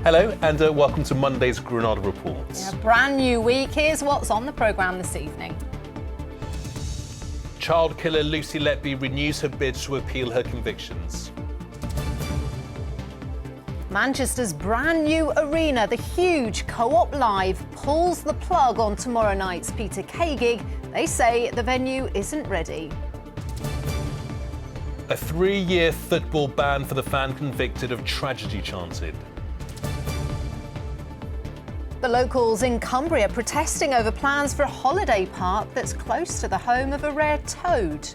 Hello and welcome to Monday's Granada Reports. Yeah, brand new week. Here's what's on the programme this evening. Child killer Lucy Letby renews her bid to appeal her convictions. Manchester's brand new arena, the huge Co-op Live, pulls the plug on tomorrow night's Peter Kay gig. They say the venue isn't ready. A 3-year football ban for the fan convicted of tragedy chanted. The locals in Cumbria protesting over plans for a holiday park that's close to the home of a rare toad.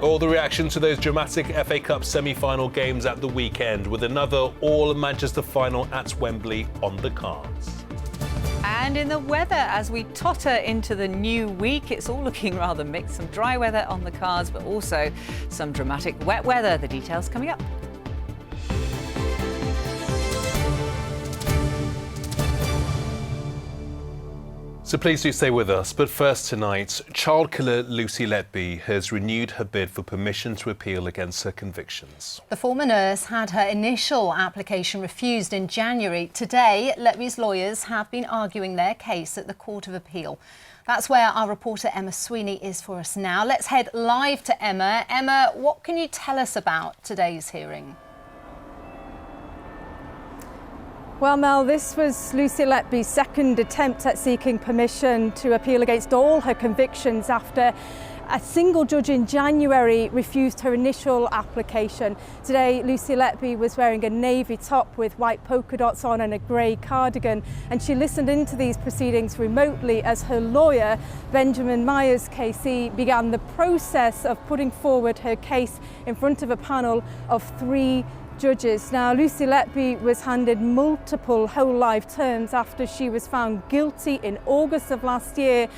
All the reaction to those dramatic FA Cup semi-final games at the weekend, with another all-Manchester final at Wembley on the cards. And in the weather, as we totter into the new week, it's all looking rather mixed. Some dry weather on the cards, but also some dramatic wet weather. The details coming up. So please do stay with us. But first tonight, child killer Lucy Letby has renewed her bid for permission to appeal against her convictions. The former nurse had her initial application refused in January. Today, Letby's lawyers have been arguing their case at the Court of Appeal. That's where our reporter Emma Sweeney is for us now. Let's head live to Emma. Emma, what can you tell us about today's hearing? Well, Mel, this was Lucy Letby's second attempt at seeking permission to appeal against all her convictions after a single judge in January refused her initial application. Today, Lucy Letby was wearing a navy top with white polka dots on and a grey cardigan, and she listened into these proceedings remotely as her lawyer, Benjamin Myers KC, began the process of putting forward her case in front of a panel of 3 judges. Now, Lucy Letby was handed multiple whole life terms after she was found guilty in August of last year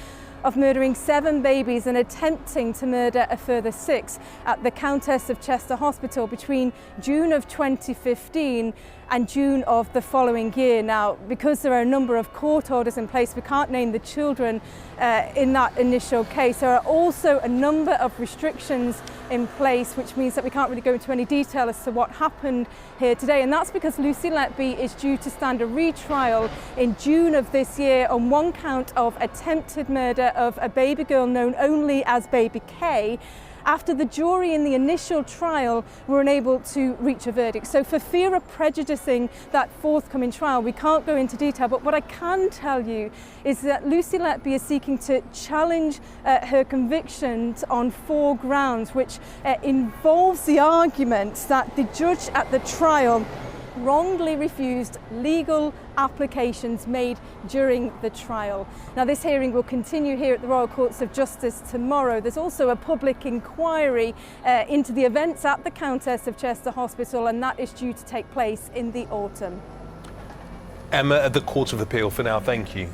of murdering 7 babies and attempting to murder a further 6 at the Countess of Chester Hospital between June of 2015 and June of the following year. Now, because there are a number of court orders in place, we can't name the children in that initial case. There are also a number of restrictions in place, which means that we can't really go into any detail as to what happened here today. And that's because Lucy Letby is due to stand a retrial in June of this year on 1 count of attempted murder of a baby girl known only as Baby Kay, after the jury in the initial trial were unable to reach a verdict. So for fear of prejudicing that forthcoming trial, we can't go into detail, but what I can tell you is that Lucy Letby is seeking to challenge her convictions on 4 grounds, which involves the argument that the judge at the trial wrongly refused legal applications made during the trial. Now, this hearing will continue here at the Royal Courts of Justice tomorrow. There's also a public inquiry into the events at the Countess of Chester Hospital, and that is due to take place in the autumn. Emma at the Court of Appeal for now. Thank you.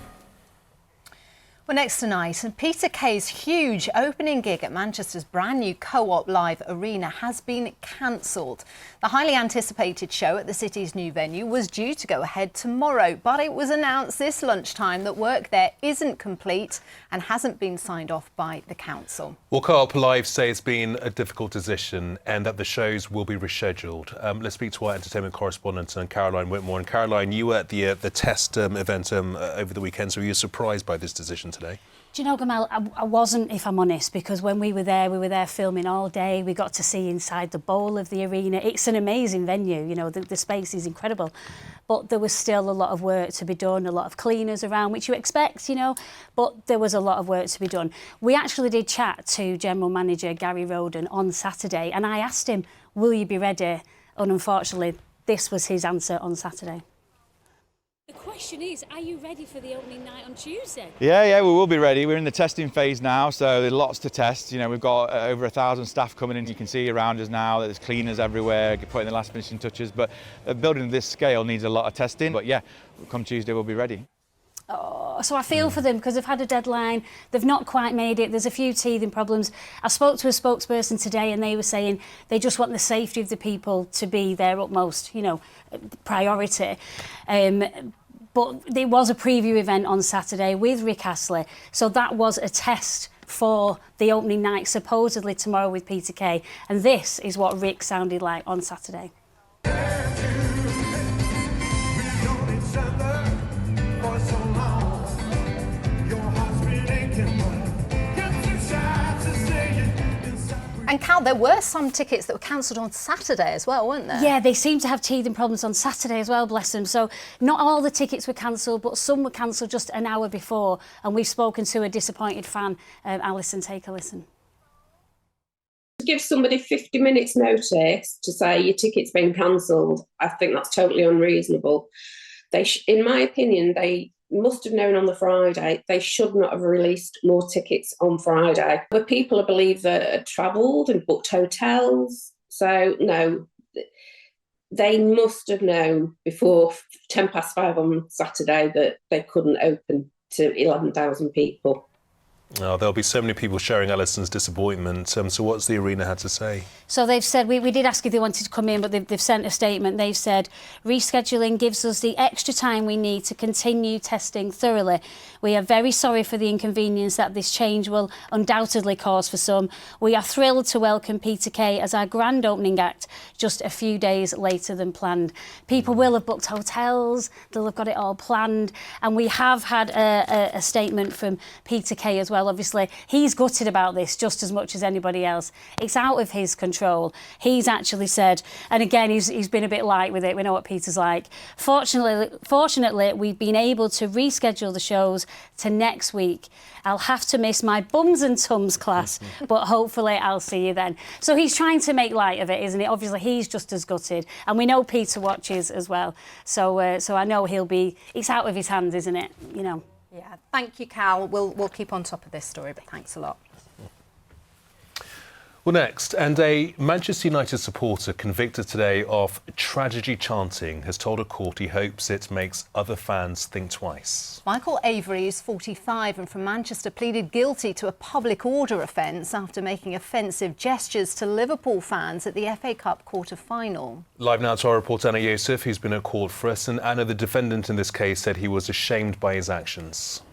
Well, next tonight, and Peter Kay's huge opening gig at Manchester's brand new Co-op Live arena has been cancelled. The highly anticipated show at the city's new venue was due to go ahead tomorrow, but it was announced this lunchtime that work there isn't complete and hasn't been signed off by the council. Well, Co-op Live say it's been a difficult decision and that the shows will be rescheduled. Let's speak to our entertainment correspondent, Caroline Whitmore. And Caroline, you were at the test event over the weekend, so were you surprised by this decision today? Do you know, Gamal, I wasn't, if I'm honest, because when we were there filming all day. We got to see inside the bowl of the arena. It's an amazing venue, you know, the space is incredible. But there was still a lot of work to be done, a lot of cleaners around, which you expect, you know, but there was a lot of work to be done. We actually did chat to General Manager Gary Roden on Saturday, and I asked him, will you be ready? And unfortunately, this was his answer on Saturday. The question is, are you ready for the opening night on Tuesday? Yeah, we will be ready. We're in the testing phase now, so there's lots to test. You know, we've got over 1,000 staff coming in. You can see around us now that there's cleaners everywhere, putting the last finishing touches. But a building of this scale needs a lot of testing. But yeah, come Tuesday, we'll be ready. Oh, so I feel for them because they've had a deadline, they've not quite made it, there's a few teething problems. I spoke to a spokesperson today and they were saying they just want the safety of the people to be their utmost, you know, priority. But there was a preview event on Saturday with Rick Astley, so that was a test for the opening night, supposedly tomorrow with Peter Kay. And this is what Rick sounded like on Saturday. there were some tickets that were cancelled on Saturday as well, weren't there? Yeah, they seem to have teething problems on Saturday as well, bless them. So not all the tickets were cancelled, but some were cancelled just an hour before. And we've spoken to a disappointed fan. Alison, take a listen. To give somebody 50 minutes notice to say your ticket's been cancelled, I think that's totally unreasonable. In my opinion, they must have known on the Friday. They should not have released more tickets on Friday. But people, I believe, that had travelled and booked hotels. So, no, they must have known before 5:10 on Saturday that they couldn't open to 11,000 people. Oh, there'll be so many people sharing Alison's disappointment. So what's the arena had to say? So they've said, we did ask if they wanted to come in, but they've sent a statement. They've said, rescheduling gives us the extra time we need to continue testing thoroughly. We are very sorry for the inconvenience that this change will undoubtedly cause for some. We are thrilled to welcome Peter Kay as our grand opening act just a few days later than planned. People will have booked hotels, they'll have got it all planned. And we have had a statement from Peter Kay as well. Obviously, he's gutted about this just as much as anybody else. It's out of his control. He's actually said, and again, he's been a bit light with it. We know what Peter's like. Fortunately, we've been able to reschedule the shows to next week. I'll have to miss my bums and tums class, but hopefully I'll see you then. So he's trying to make light of it, isn't he? Obviously, he's just as gutted. And we know Peter watches as well. So I know it's out of his hands, isn't it? You know. Yeah, thank you, Cal. We'll keep on top of this story, but thanks a lot. Well, next, and a Manchester United supporter convicted today of tragedy chanting has told a court he hopes it makes other fans think twice. Michael Avery is 45 and from Manchester pleaded guilty to a public order offence after making offensive gestures to Liverpool fans at the FA Cup quarter-final. Live now to our reporter Anna Yosef, who's been at court for us. And Anna, the defendant in this case, said he was ashamed by his actions.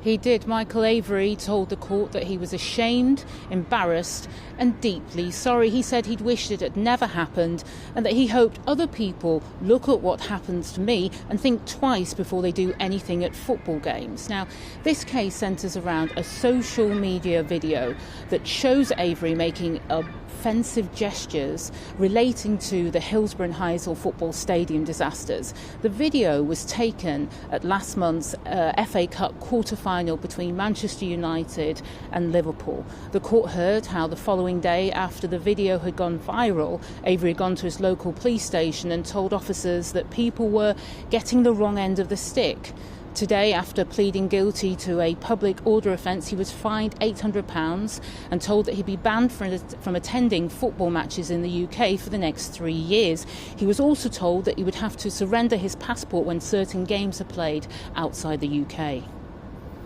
He did. Michael Avery told the court that he was ashamed, embarrassed and deeply sorry. He said he'd wished it had never happened and that he hoped other people look at what happens to me and think twice before they do anything at football games. Now, this case centres around a social media video that shows Avery making offensive gestures relating to the Hillsborough and Heysel football stadium disasters. The video was taken at last month's FA Cup quarter-final between Manchester United and Liverpool. The court heard how the following day, after the video had gone viral, Avery had gone to his local police station and told officers that people were getting the wrong end of the stick. Today, after pleading guilty to a public order offence, he was fined £800 and told that he'd be banned from attending football matches in the UK for the next 3 years. He was also told that he would have to surrender his passport when certain games are played outside the UK.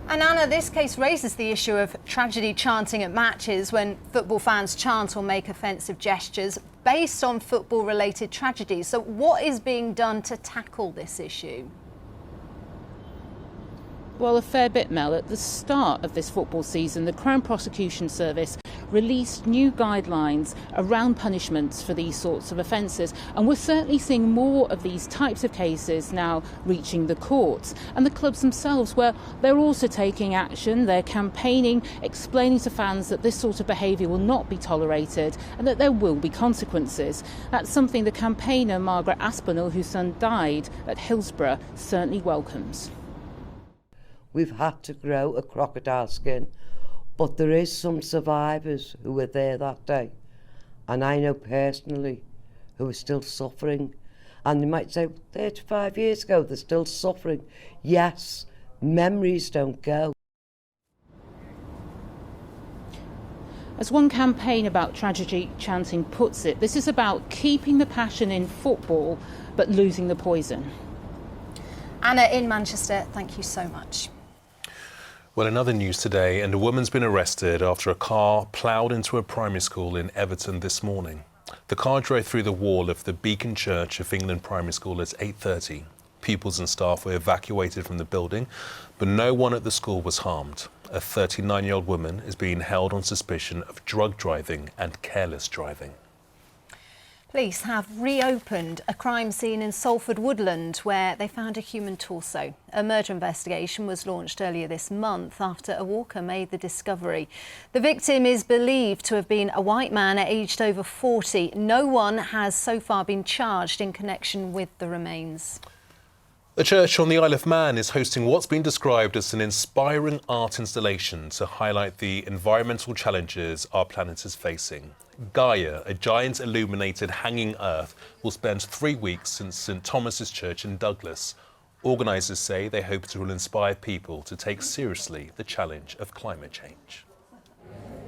And Anna, this case raises the issue of tragedy chanting at matches when football fans chant or make offensive gestures based on football-related tragedies. So what is being done to tackle this issue? Well, a fair bit, Mel. At the start of this football season, the Crown Prosecution Service released new guidelines around punishments for these sorts of offences. And we're certainly seeing more of these types of cases now reaching the courts. And the clubs themselves, where they're also taking action, they're campaigning, explaining to fans that this sort of behaviour will not be tolerated and that there will be consequences. That's something the campaigner Margaret Aspinall, whose son died at Hillsborough, certainly welcomes. We've had to grow a crocodile skin, but there is some survivors who were there that day, and I know personally who are still suffering. And they might say 35 years ago they're still suffering. Yes, memories don't go. As one campaign about tragedy chanting puts it, this is about keeping the passion in football but losing the poison. Anna in Manchester, thank you so much. Well, in other news today, and a woman's been arrested after a car ploughed into a primary school in Everton this morning. The car drove through the wall of the Beacon Church of England primary school at 8:30. Pupils and staff were evacuated from the building, but no one at the school was harmed. A 39-year-old woman is being held on suspicion of drug driving and careless driving. Police have reopened a crime scene in Salford Woodland where they found a human torso. A murder investigation was launched earlier this month after a walker made the discovery. The victim is believed to have been a white man aged over 40. No one has so far been charged in connection with the remains. A church on the Isle of Man is hosting what's been described as an inspiring art installation to highlight the environmental challenges our planet is facing. Gaia, a giant illuminated hanging earth, will spend 3 weeks in St Thomas's Church in Douglas. Organisers say they hope it will inspire people to take seriously the challenge of climate change.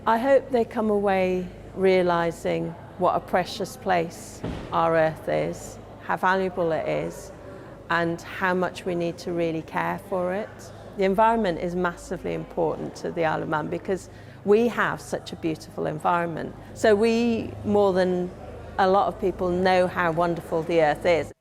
I hope they come away realising what a precious place our earth is, how valuable it is, and how much we need to really care for it. The environment is massively important to the Isle of Man because we have such a beautiful environment. So we, more than a lot of people, know how wonderful the earth is.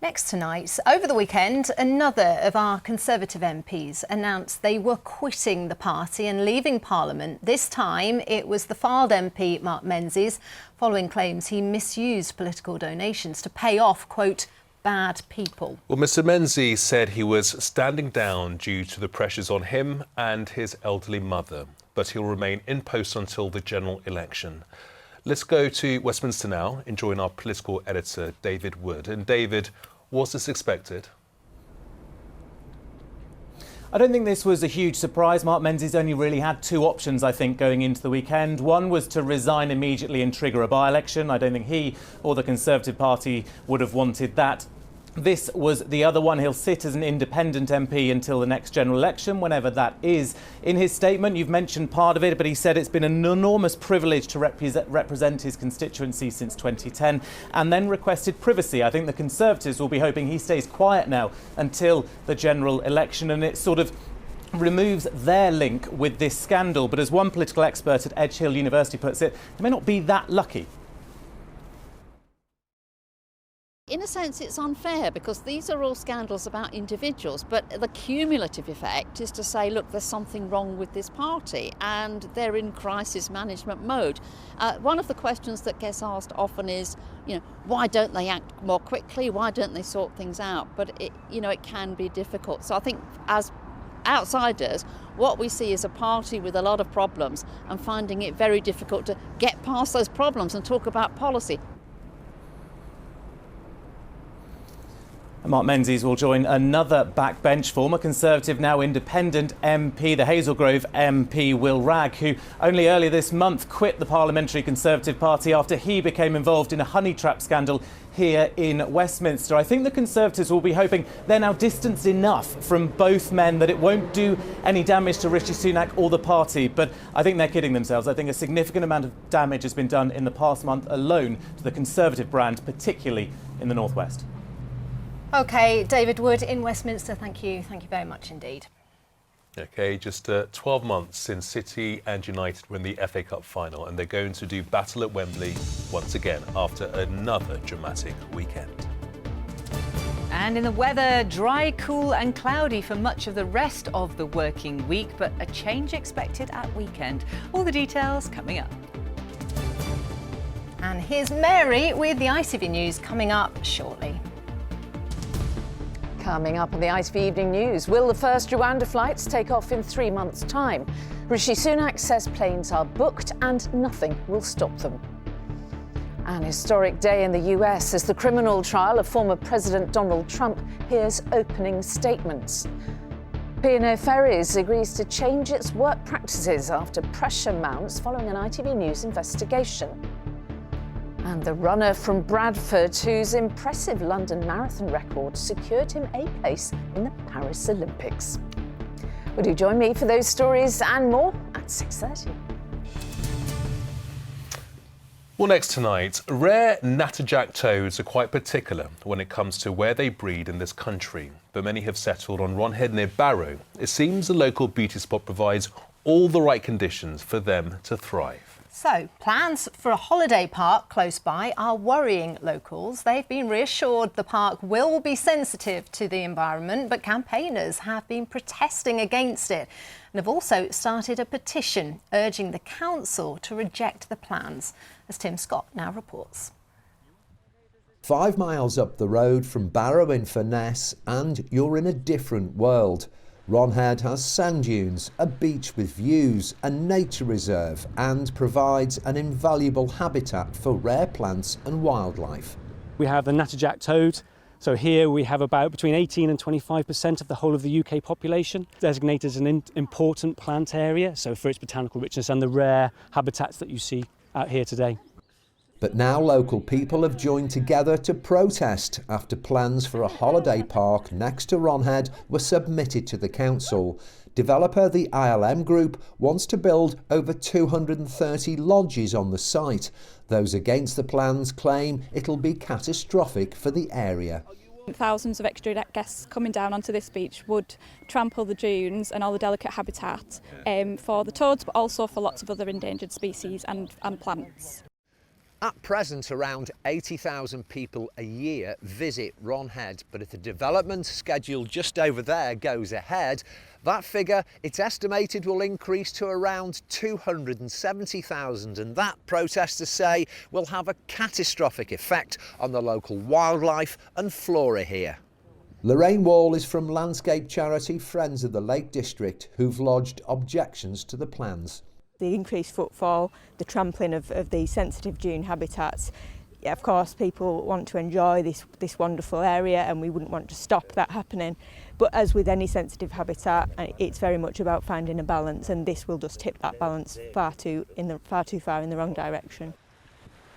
Next tonight, over the weekend, another of our Conservative MPs announced they were quitting the party and leaving Parliament. This time, it was the Fylde MP, Mark Menzies, following claims he misused political donations to pay off, quote, bad people. Well, Mr Menzies said he was standing down due to the pressures on him and his elderly mother, but he'll remain in post until the general election. Let's go to Westminster now and join our political editor, David Wood. And David, was this expected? I don't think this was a huge surprise. Mark Menzies only really had two options, I think, going into the weekend. One was to resign immediately and trigger a by-election. I don't think he or the Conservative Party would have wanted that. This was the other one. He'll sit as an independent MP until the next general election, whenever that is. In his statement, you've mentioned part of it, but he said it's been an enormous privilege to represent his constituency since 2010, and then requested privacy. I think the Conservatives will be hoping he stays quiet now until the general election, and it sort of removes their link with this scandal. But as one political expert at Edge Hill University puts it, they may not be that lucky. In a sense, it's unfair because these are all scandals about individuals, but the cumulative effect is to say, look, there's something wrong with this party and they're in crisis management mode. One of the questions that gets asked often is, why don't they act more quickly? Why don't they sort things out? But it can be difficult. So I think as outsiders, what we see is a party with a lot of problems and finding it very difficult to get past those problems and talk about policy. Mark Menzies will join another backbench former Conservative, now independent MP, the Hazelgrove MP Will Wragg, who only earlier this month quit the Parliamentary Conservative Party after he became involved in a honey trap scandal here in Westminster. I think the Conservatives will be hoping they're now distanced enough from both men that it won't do any damage to Rishi Sunak or the party, but I think they're kidding themselves. I think a significant amount of damage has been done in the past month alone to the Conservative brand, particularly in the North West. OK, David Wood in Westminster, thank you very much indeed. OK, just 12 months since City and United win the FA Cup final, and they're going to do battle at Wembley once again after another dramatic weekend. And in the weather, dry, cool and cloudy for much of the rest of the working week, but a change expected at weekend. All the details coming up. And here's Mary with the ITV News coming up shortly. Coming up on the ITV Evening News, will the first Rwanda flights take off in 3 months' time? Rishi Sunak says planes are booked and nothing will stop them. An historic day in the US as the criminal trial of former President Donald Trump hears opening statements. P&O Ferries agrees to change its work practices after pressure mounts following an ITV News investigation. And the runner from Bradford, whose impressive London Marathon record secured him a place in the Paris Olympics. Would you join me for those stories and more at 6:30? Well, next tonight, rare natterjack toads are quite particular when it comes to where they breed in this country, but many have settled on Ron Head near Barrow. It seems the local beauty spot provides all the right conditions for them to thrive. So, plans for a holiday park close by are worrying locals. They've been reassured the park will be sensitive to the environment, but campaigners have been protesting against it and have also started a petition urging the council to reject the plans, as Tim Scott now reports. 5 miles up the road from Barrow in Furness and you're in a different world. Ronhead has sand dunes, a beach with views, a nature reserve and provides an invaluable habitat for rare plants and wildlife. We have the natterjack toad. So here we have about between 18 and 25% of the whole of the UK population, designated as an important plant area, so for its botanical richness and the rare habitats that you see out here today. But now local people have joined together to protest after plans for a holiday park next to Ronhead were submitted to the council. Developer the ILM Group wants to build over 230 lodges on the site. Those against the plans claim it'll be catastrophic for the area. Thousands of extra guests coming down onto this beach would trample the dunes and all the delicate habitat for the toads, but also for lots of other endangered species and plants. At present, around 80,000 people a year visit Ronhead, but if the development schedule just over there goes ahead, that figure, it's estimated, will increase to around 270,000, and that, protesters say, will have a catastrophic effect on the local wildlife and flora here. Lorraine Wall is from landscape charity Friends of the Lake District, who've lodged objections to the plans. The increased footfall, the trampling of these sensitive dune habitats. Yeah, of course, people want to enjoy this wonderful area and we wouldn't want to stop that happening. But as with any sensitive habitat, it's very much about finding a balance, and this will just tip that balance far too far in the wrong direction.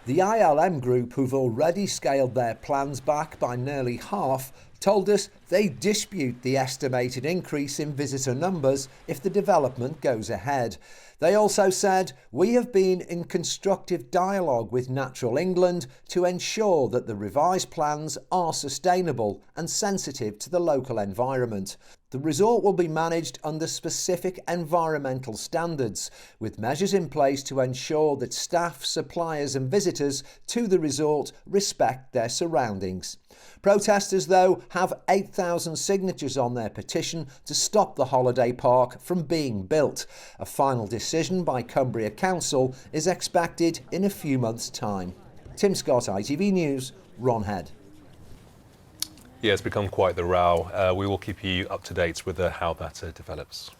The ILM Group, who've already scaled their plans back by nearly half, told us they dispute the estimated increase in visitor numbers if the development goes ahead. They also said, "We have been in constructive dialogue with Natural England to ensure that the revised plans are sustainable and sensitive to the local environment. The resort will be managed under specific environmental standards, with measures in place to ensure that staff, suppliers and visitors to the resort respect their surroundings." Protesters, though, have 8,000 signatures on their petition to stop the holiday park from being built. A final decision by Cumbria Council is expected in a few months' time. Tim Scott, ITV News, Ronhead. Yeah, it's become quite the row. We will keep you up to date with how that develops.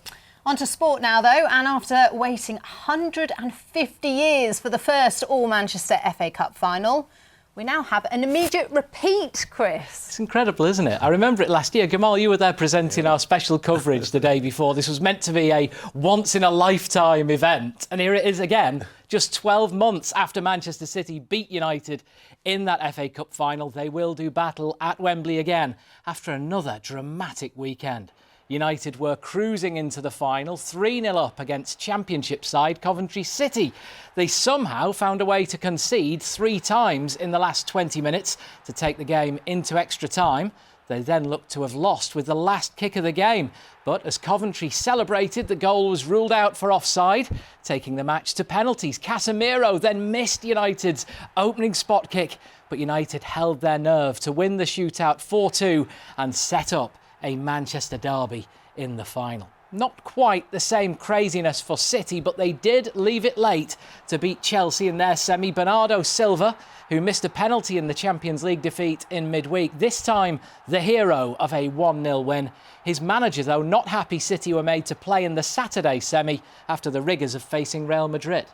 On to sport now, though, and after waiting 150 years for the first All-Manchester FA Cup final, we now have an immediate repeat, Chris. It's incredible, isn't it? I remember it last year. Gamal, you were there presenting our special coverage the day before. This was meant to be a once-in-a-lifetime event. And here it is again, just 12 months after Manchester City beat United in that FA Cup final. They will do battle at Wembley again after another dramatic weekend. United were cruising into the final, 3-0 up against Championship side Coventry City. They somehow found a way to concede 3 times in the last 20 minutes to take the game into extra time. They then looked to have lost with the last kick of the game. But as Coventry celebrated, the goal was ruled out for offside, taking the match to penalties. Casemiro then missed United's opening spot kick, but United held their nerve to win the shootout 4-2 and set up a Manchester derby in the final. Not quite the same craziness for City, but they did leave it late to beat Chelsea in their semi. Bernardo Silva, who missed a penalty in the Champions League defeat in midweek, this time the hero of a 1-0 win. His manager, though, not happy City were made to play in the Saturday semi after the rigours of facing Real Madrid.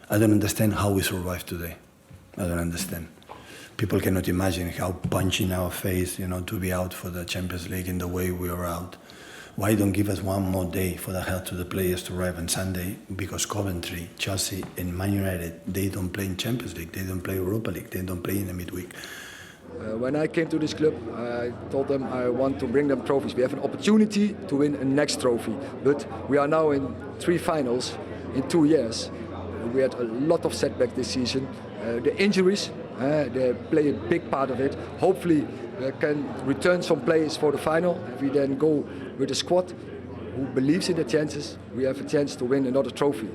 I don't understand how we survived today. I don't understand. People cannot imagine how punching our face, to be out for the Champions League in the way we are out. Why don't give us one more day for the help to the players to arrive on Sunday? Because Coventry, Chelsea and Man United, they don't play in Champions League, they don't play Europa League, they don't play in the midweek. When I came to this club, I told them I want to bring them trophies. We have an opportunity to win a next trophy. But we are now in 3 finals in 2 years. We had a lot of setback this season. The injuries, they play a big part of it. Hopefully we can return some players for the final. If we then go with a squad who believes in the chances, we have a chance to win another trophy.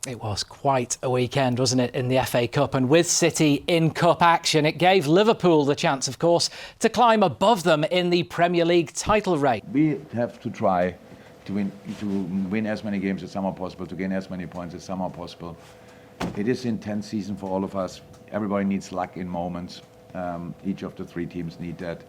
It was quite a weekend, wasn't it, in the FA Cup? And with City in cup action, it gave Liverpool the chance, of course, to climb above them in the Premier League title race. We have to try to win as many games as somehow possible, to gain as many points as somehow possible. It is an intense season for all of us. Everybody needs luck in moments. Each of the three teams need that.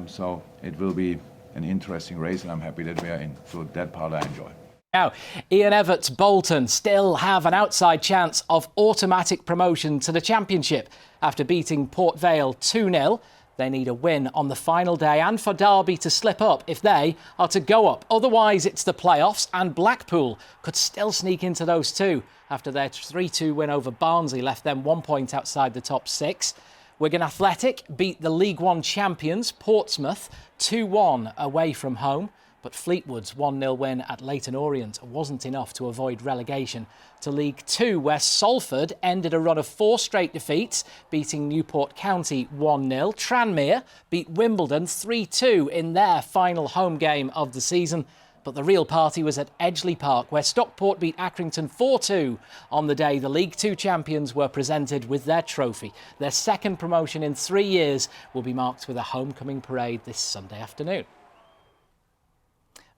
So it will be an interesting race, and I'm happy that we are in. So that part I enjoy. Now, Ian Everts Bolton still have an outside chance of automatic promotion to the Championship after beating Port Vale 2-0. They need a win on the final day and for Derby to slip up if they are to go up. Otherwise, it's the playoffs, and Blackpool could still sneak into those two after their 3-2 win over Barnsley left them 1 point outside the top 6. Wigan Athletic beat the League One champions Portsmouth 2-1 away from home. But Fleetwood's 1-0 win at Leyton Orient wasn't enough to avoid relegation to League Two, where Salford ended a run of 4 straight defeats, beating Newport County 1-0. Tranmere beat Wimbledon 3-2 in their final home game of the season. But the real party was at Edgeley Park, where Stockport beat Accrington 4-2 on the day the League Two champions were presented with their trophy. Their second promotion in 3 years will be marked with a homecoming parade this Sunday afternoon.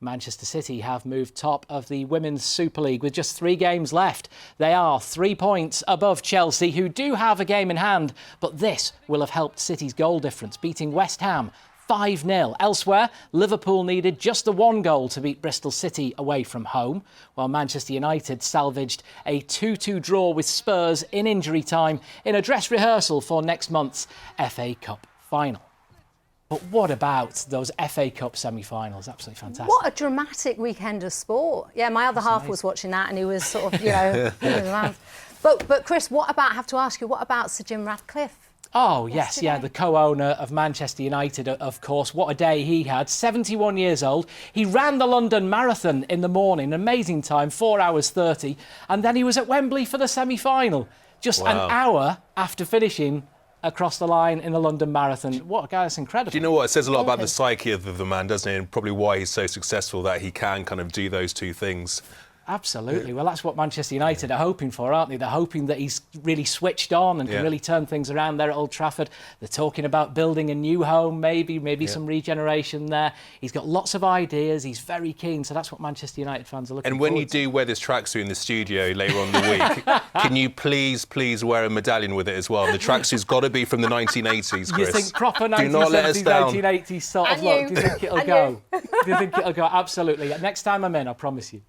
Manchester City have moved top of the Women's Super League with just 3 games left. They are 3 points above Chelsea, who do have a game in hand, but this will have helped City's goal difference, beating West Ham 5-0. Elsewhere, Liverpool needed just the 1 goal to beat Bristol City away from home, while Manchester United salvaged a 2-2 draw with Spurs in injury time in a dress rehearsal for next month's FA Cup final. But what about those FA Cup semi-finals? Absolutely fantastic. What a dramatic weekend of sport. Yeah, my other half was watching that and he was sort of, But Chris, I have to ask you, what about Sir Jim Ratcliffe? Oh, yes, yeah, the co-owner of Manchester United, of course. What a day he had. 71 years old. He ran the London Marathon in the morning. Amazing time, 4 hours 30. And then he was at Wembley for the semi-final. Just an hour after finishing across the line in the London Marathon. What a guy, that's incredible. Do you know what? It says a lot about the psyche of the man, doesn't it? And probably why he's so successful, that he can kind of do those two things. Absolutely. Well, that's what Manchester United are hoping for, aren't they? They're hoping that he's really switched on and can really turn things around there at Old Trafford. They're talking about building a new home, maybe some regeneration there. He's got lots of ideas. He's very keen. So that's what Manchester United fans are looking for. And when you do wear this tracksuit in the studio later on in the week, can you please wear a medallion with it as well? And the tracksuit's got to be from the 1980s, Chris. You think proper 1970s, 1980s sort of look? Do you think it'll go? Do you think it'll go? Absolutely. Next time I'm in, I promise you.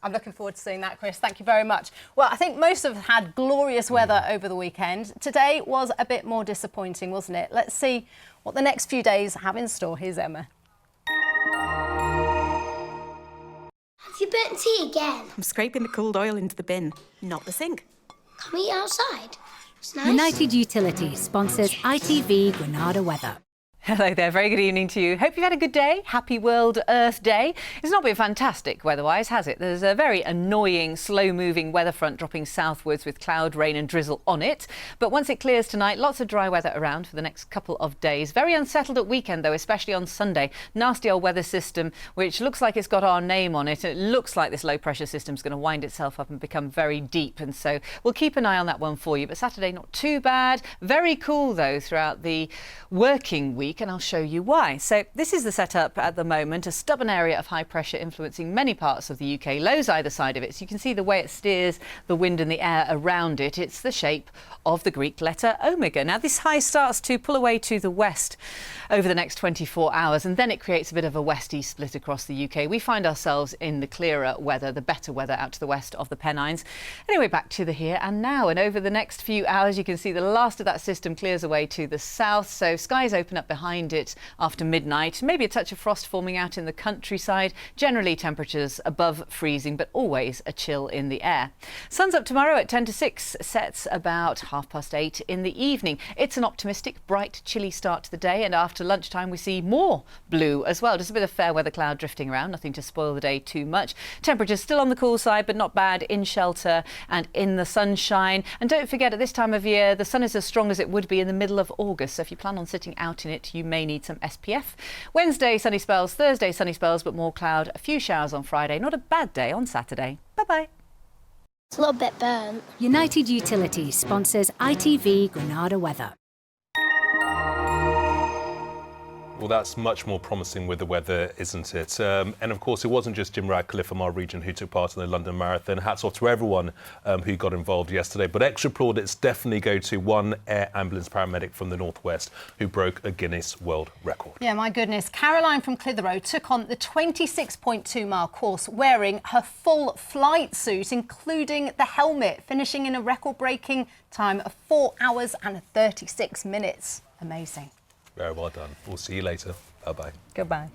I'm looking forward to seeing that, Chris. Thank you very much. Well, I think most of us had glorious weather over the weekend. Today was a bit more disappointing, wasn't it? Let's see what the next few days have in store. Here's Emma. Have you burnt tea again? I'm scraping the cooled oil into the bin, not the sink. Can we eat outside? It's nice. United Utilities sponsors ITV Granada weather. Hello there, very good evening to you. Hope you've had a good day. Happy World Earth Day. It's not been fantastic weather-wise, has it? There's a very annoying, slow-moving weather front dropping southwards with cloud, rain and drizzle on it. But once it clears tonight, lots of dry weather around for the next couple of days. Very unsettled at weekend, though, especially on Sunday. Nasty old weather system, which looks like it's got our name on it. It looks like this low-pressure system's going to wind itself up and become very deep. And so we'll keep an eye on that one for you. But Saturday, not too bad. Very cool, though, throughout the working week. And I'll show you why. So this is the setup at the moment, a stubborn area of high pressure influencing many parts of the UK, lows either side of it. So you can see the way it steers the wind and the air around it. It's the shape of the Greek letter omega. Now this high starts to pull away to the west over the next 24 hours and then it creates a bit of a west-east split across the UK. We find ourselves in the clearer weather, the better weather out to the west of the Pennines. Anyway, back to the here and now, and over the next few hours you can see the last of that system clears away to the south, so skies open up behind it after midnight. Maybe a touch of frost forming out in the countryside. Generally temperatures above freezing, but always a chill in the air. Sun's up tomorrow at 10 to 6, sets about 8:30 in the evening. It's an optimistic, bright, chilly start to the day, and after lunchtime we see more blue as well. Just a bit of fair weather cloud drifting around, nothing to spoil the day too much. Temperatures still on the cool side, but not bad in shelter and in the sunshine. And don't forget, at this time of year, the sun is as strong as it would be in the middle of August. So if you plan on sitting out in it, you may need some SPF. Wednesday, sunny spells. Thursday, sunny spells, but more cloud. A few showers on Friday. Not a bad day on Saturday. Bye-bye. It's a little bit burnt. United Utilities sponsors ITV Granada weather. Well, that's much more promising with the weather, isn't it? And of course, it wasn't just Jim Radcliffe from our region who took part in the London Marathon. Hats off to everyone who got involved yesterday. But extra plaudits definitely go to one air ambulance paramedic from the Northwest who broke a Guinness World Record. Yeah, my goodness. Caroline from Clitheroe took on the 26.2-mile course wearing her full flight suit, including the helmet, finishing in a record-breaking time of 4 hours and 36 minutes. Amazing. Very well done. We'll see you later. Bye-bye. Goodbye.